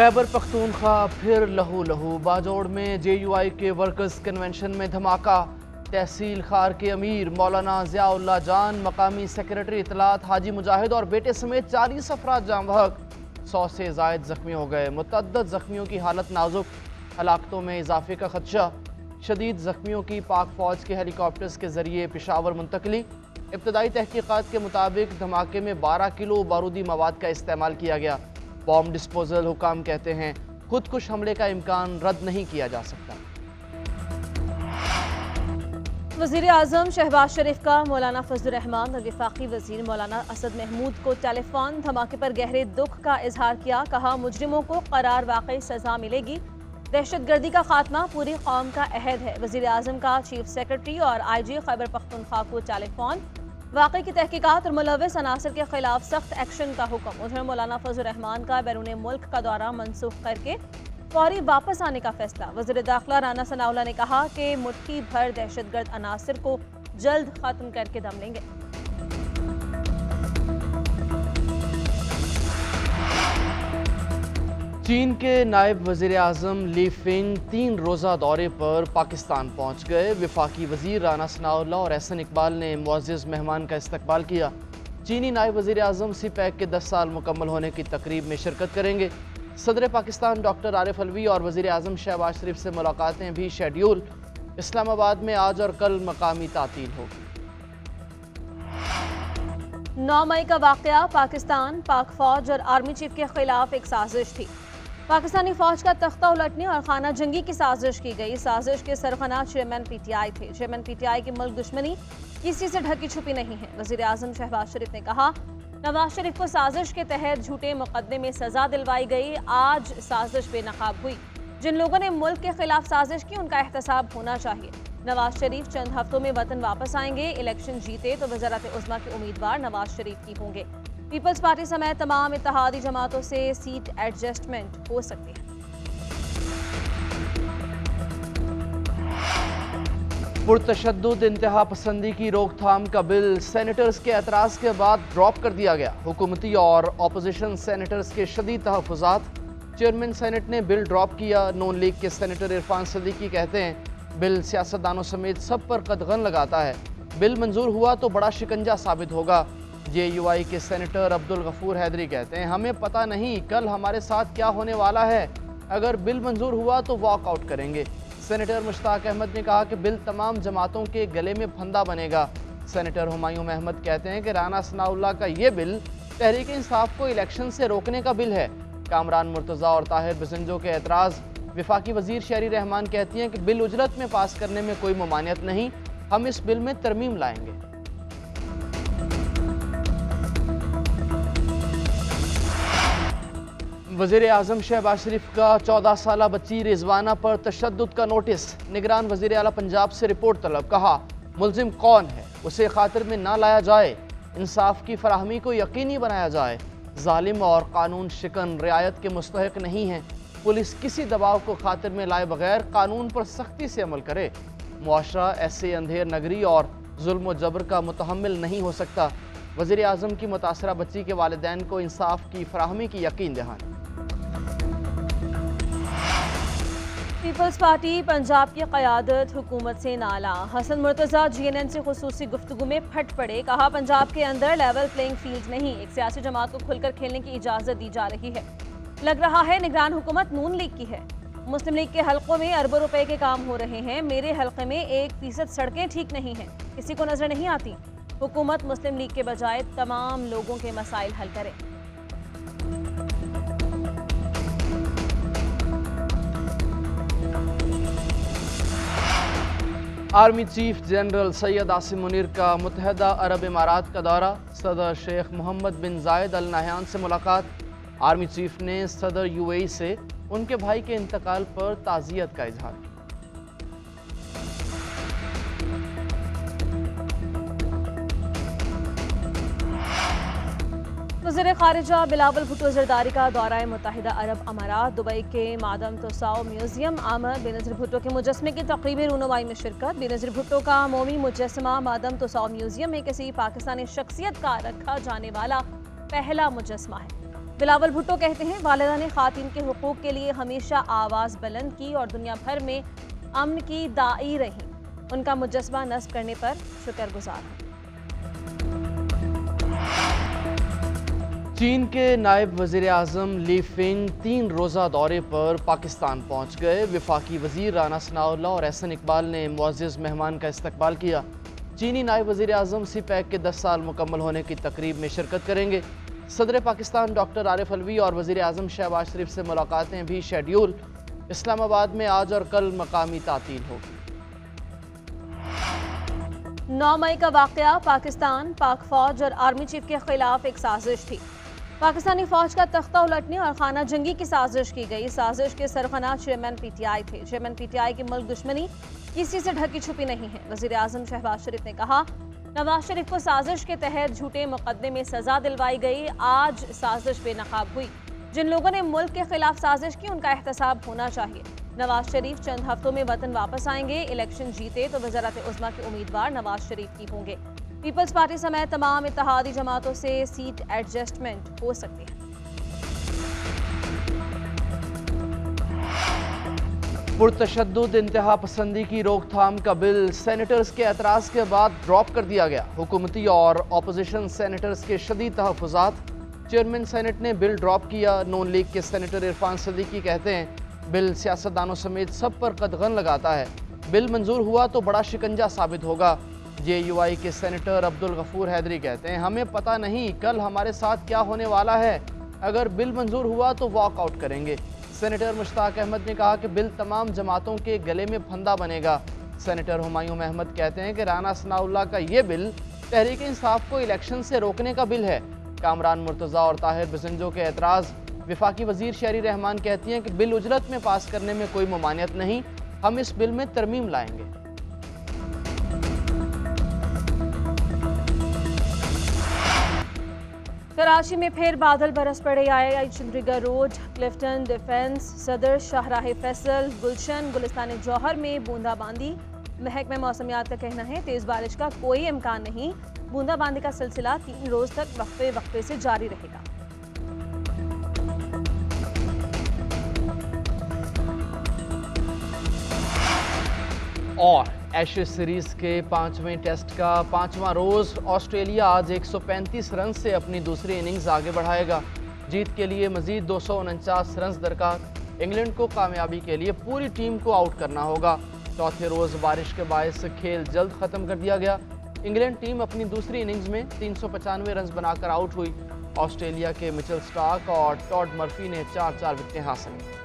खैबर पख्तूनख्वा फिर लहू लहू। बाजोड़ में JUI के वर्कर्स कन्वेंशन में धमाका। तहसील खार के अमीर मौलाना ज़ियाउल्लाह जान, मकामी सेक्रेटरी इतलात हाजी मुजाहिद और बेटे समेत 40 अफराद जाम बहक, 100 से ज़ायद ज़ख्मी हो गए। मुतअद्दिद ज़ख्मियों की हालत नाजुक, हलाकतों में इजाफे का खदशा। शदीद ज़ख्मियों की पाक फ़ौज के हेलीकॉप्टर्स के ज़रिए पेशावर मुंतकली। इब्तदाई तहकीकात के मुताबिक धमाके में 12 किलो बारूदी मवाद का इस्तेमाल किया गया। बॉम्ब डिस्पोजल हुकाम कहते हैं खुदकुश हमले का इम्कान रद्द नहीं किया जा सकता। वज़ीर आज़म शहबाज शरीफ का मौलाना फजलुर रहमान और वफाकी वज़ीर मौलाना असद महमूद को टेलीफोन धमाके पर गहरे दुख का इजहार किया। कहा, मुजरिमों को करार वाकई सजा मिलेगी। दहशतगर्दी का खात्मा पूरी कौम का अहद है। वज़ीर आज़म का चीफ सेक्रेटरी और IG खैबर पख्तूनख्वा को टेलीफोन। वाक़े की तहकीकात और मुलव्वस अनासर के खिलाफ सख्त एक्शन का हुक्म। उधर मौलाना फजलुर रहमान का बैरून मुल्क का दौरा मनसूख करके फौरी वापस आने का फैसला। वज़ीर दाखिला राना सनाउल्लाह ने कहा कि मुट्ठी भर दहशतगर्द अनासर को जल्द खत्म करके दम लेंगे। चीन के नायब वज़ीर आज़म ली फिंग 3 रोज़ा दौरे पर पाकिस्तान पहुँच गए। वफाकी वज़ीर राना सनाउल्लाह और एहसन इकबाल ने मुअज़्ज़ज़ मेहमान का इस्तकबाल किया। चीनी नायब वज़ीर आज़म CPEC के 10 साल मुकम्मल होने की तकरीब में शिरकत करेंगे। सदर पाकिस्तान डॉक्टर आरिफ अलवी और वज़ीर आज़म शहबाज शरीफ से मुलाकातें भी शेड्यूल। इस्लामाबाद में आज और कल मकामी तातील होगी। 9 मई का वाक़या। पाकिस्तान, पाक फ़ौज और आर्मी चीफ के खिलाफ एक साजिश थी। पाकिस्तानी फ़ौज का तख्ता उलटने और खाना जंगी की साजिश की गई। साजिश के सरगना चेयरमैन PTI थे। चेयरमैन PTI की मुल्क दुश्मनी किसी से ढकी छुपी नहीं है। वज़ीर आज़म शहबाज शरीफ ने कहा, नवाज शरीफ को साजिश के तहत झूठे मुकदमे में सजा दिलवाई गई। आज साजिश बेनकाब हुई। जिन लोगों ने मुल्क के खिलाफ साजिश की उनका एहतसाब होना चाहिए। नवाज शरीफ चंद हफ्तों में वतन वापस आएंगे। इलेक्शन जीते तो वज़ारत उज़्मा के उम्मीदवार नवाज शरीफ ही होंगे। पीपल्स पार्टी समेत तमाम इत्तेहादी जमातों से सीट एडजस्टमेंट हो सकती है। पुरतशद्दुद इंतहा पसंदी की रोकथाम का बिल सेनेटर्स के एतराज़ के बाद ड्रॉप कर दिया गया। हुकूमती और अपोजिशन सेनेटर्स के शदीद तहफ़्फ़ुज़ात। चेयरमैन सेनेट ने बिल ड्रॉप किया। नून लीग के सेनेटर इरफान सदीकी कहते हैं बिल सियासतदानों समेत सब पर कदगन लगाता है। बिल मंजूर हुआ तो बड़ा शिकंजा साबित होगा। JUI के सेनेटर अब्दुल गफूर हैदरी कहते हैं हमें पता नहीं कल हमारे साथ क्या होने वाला है। अगर बिल मंजूर हुआ तो वॉकआउट करेंगे। सेनेटर मुश्ताक अहमद ने कहा कि बिल तमाम जमातों के गले में फंदा बनेगा। सेनेटर हुमायूं अहमद कहते हैं कि राना सनाउल्लाह का ये बिल तहरीक इंसाफ को इलेक्शन से रोकने का बिल है। कामरान मुर्तज़ा और ताहिर बिजंजो के एतराज़। वफाकी वज़ीर शहरी रहमान कहती हैं कि बिल उजरत में पास करने में कोई ममानियत नहीं, हम इस बिल में तरमीम लाएंगे। वज़ीर आज़म शहबाज शरीफ का 14 साला बच्ची रिजवाना पर तशद्दुद का नोटिस। निगरान वज़ीर आला पंजाब से रिपोर्ट तलब। कहा, मुल्ज़िम कौन है उसे खातिर में ना लाया जाए, इंसाफ की फराहमी को यकीनी बनाया जाए। जालिम और कानून शिकन रियायत के मुस्तहिक नहीं हैं। पुलिस किसी दबाव को खातिर में लाए बगैर कानून पर सख्ती से अमल करे। मुआशरा ऐसे अंधेर नगरी और जुल्म व जबर का मुतहम्मिल नहीं हो सकता। वज़ीर आज़म की मुतासरा बच्ची के वालिदैन को इंसाफ की फराहमी की यकीन दहानी। पीपल्स पार्टी पंजाब की क़यादत हुकूमत से नाला। हसन मुर्तज़ा GNN से खुसूसी गुफ्तगू में फट पड़े। कहा, पंजाब के अंदर लेवल प्लेइंग फील्ड नहीं, एक सियासी जमात को खुलकर खेलने की इजाज़त दी जा रही है। लग रहा है निगरान हुकूमत नून लीग की है। मुस्लिम लीग के हलकों में अरबों रुपए के काम हो रहे हैं। मेरे हलके में 1% सड़कें ठीक नहीं हैं, किसी को नजर नहीं आती। हुकूमत मुस्लिम लीग के बजाय तमाम लोगों के मसाइल हल करे। Army chief general Syed Asim Munir का मुत्तहदा अरब इमारात का दौरा। सदर शेख मोहम्मद बिन जायद अल नहयान से मुलाकात। आर्मी चीफ ने सदर UAE से उनके भाई के इंतकाल पर ताज़ियत का इजहार किया। वज़ीर ख़ारिजा बिलावल भुट्टो ज़रदारी का दौरा मुत्तहिदा अरब अमारात। दुबई के मादम तुसाओ म्यूज़ियम आमद बेनज़ीर भुट्टो के मुजस्मे की तक़रीबी रूनुमाई में शिरकत। बेनज़ीर भुट्टो का मोमी मुजस्मा मादम तुसाओ म्यूज़ियम में किसी पाकिस्तानी शख्सियत का रखा जाने वाला पहला मुजस्मा है। बिलावल भुट्टो कहते हैं, वालिदा ने खातिन के हुकूक के लिए हमेशा आवाज़ बुलंद की और दुनिया भर में अमन की दाई रही। उनका मुजस्समा नस्ब करने पर शुक्रगुजार हैं। चीन के नायब वज़ीर आज़म ली फिंग 3 रोज़ा दौरे पर पाकिस्तान पहुँच गए। वफाकी वज़ीर राना सनाउल्लाह और एहसन इकबाल ने मुअज़्ज़ज़ मेहमान का इस्तकबाल किया। चीनी नायब वज़ीर आज़म सीपैक के 10 साल मुकम्मल होने की तकरीब में शिरकत करेंगे। सदर पाकिस्तान डॉक्टर आरिफ अलवी और वज़ीर आज़म शहबाज शरीफ से मुलाकातें भी शेड्यूल। इस्लामाबाद में आज और कल मकामी तातील होगी। 9 मई का वाक़या पाकिस्तान, पाक फ़ौज और आर्मी चीफ के खिलाफ एक साजिश थी। पाकिस्तानी फ़ौज का तख्ता उलटने और खाना जंगी की साजिश की गई। साजिश के सरगना चेयरमैन PTI थे। चेयरमैन PTI की मुल्क दुश्मनी किसी से ढकी छुपी नहीं है। वज़ीर आज़म शहबाज शरीफ ने कहा, नवाज शरीफ को साजिश के तहत झूठे मुकदमे में सजा दिलवाई गई। आज साजिश बेनकाब हुई। जिन लोगों ने मुल्क के खिलाफ साजिश की, उनका एहतसाब होना चाहिए। नवाज शरीफ चंद हफ्तों में वतन वापस आएंगे। इलेक्शन जीते तो वज़ारत उज़्मा के उम्मीदवार नवाज शरीफ ही होंगे। पीपल्स पार्टी समेत तमाम इत्तेहादी जमातों से सीट एडजस्टमेंट हो सकती है। पुरतशद्दुद इंतहा पसंदी की रोकथाम का बिल सेनेटर्स के एतराज़ के बाद ड्रॉप कर दिया गया। हुकूमती और अपोजिशन सेनेटर्स के शदीद तहफ़्फ़ुज़ात। चेयरमैन सेनेट ने बिल ड्रॉप किया। नून लीग के सेनेटर इरफान सदीकी कहते हैं, बिल सियासतदानों समेत सब पर कदगन लगाता है। बिल मंजूर हुआ तो बड़ा शिकंजा साबित होगा। JUI के सेनेटर अब्दुल गफूर हैदरी कहते हैं, हमें पता नहीं कल हमारे साथ क्या होने वाला है। अगर बिल मंजूर हुआ तो वॉकआउट करेंगे। सेनेटर मुश्ताक अहमद ने कहा कि बिल तमाम जमातों के गले में फंदा बनेगा। सेनेटर हुमायूं अहमद कहते हैं कि राना सनाउल्लाह का ये बिल तहरीक इंसाफ को इलेक्शन से रोकने का बिल है। कामरान मुर्तज़ा और ताहिर बिजंजो के एतराज़। वफाकी वज़ीर शहरी रहमान कहती हैं कि बिल उजरत में पास करने में कोई ममानियत नहीं, हम इस बिल में तरमीम लाएंगे। कराची में फिर बादल बरस पड़े। III Chandigarh road, Clifton defence, सदर, शाहराह फैसल, गुलशन, गुलिस्तान जौहर में बूंदाबांदी। महकमे मौसमियात का कहना है, तेज़ बारिश का कोई इम्कान नहीं। बूंदाबांदी का सिलसिला 3 रोज तक वक्फे वक्फे से जारी रहेगा। और एशेज सीरीज के 5वें टेस्ट का 5वां रोज ऑस्ट्रेलिया आज 135 रन से अपनी दूसरी इनिंग्स आगे बढ़ाएगा। जीत के लिए मजीद 249 रन दरकार। इंग्लैंड को कामयाबी के लिए पूरी टीम को आउट करना होगा। चौथे रोज बारिश के बायस खेल जल्द खत्म कर दिया गया। इंग्लैंड टीम अपनी दूसरी इनिंग्स में 395 रन बनाकर आउट हुई। ऑस्ट्रेलिया के मिचेल स्टार्क और टॉड मर्फी ने 4-4 विकेटें हासिल की।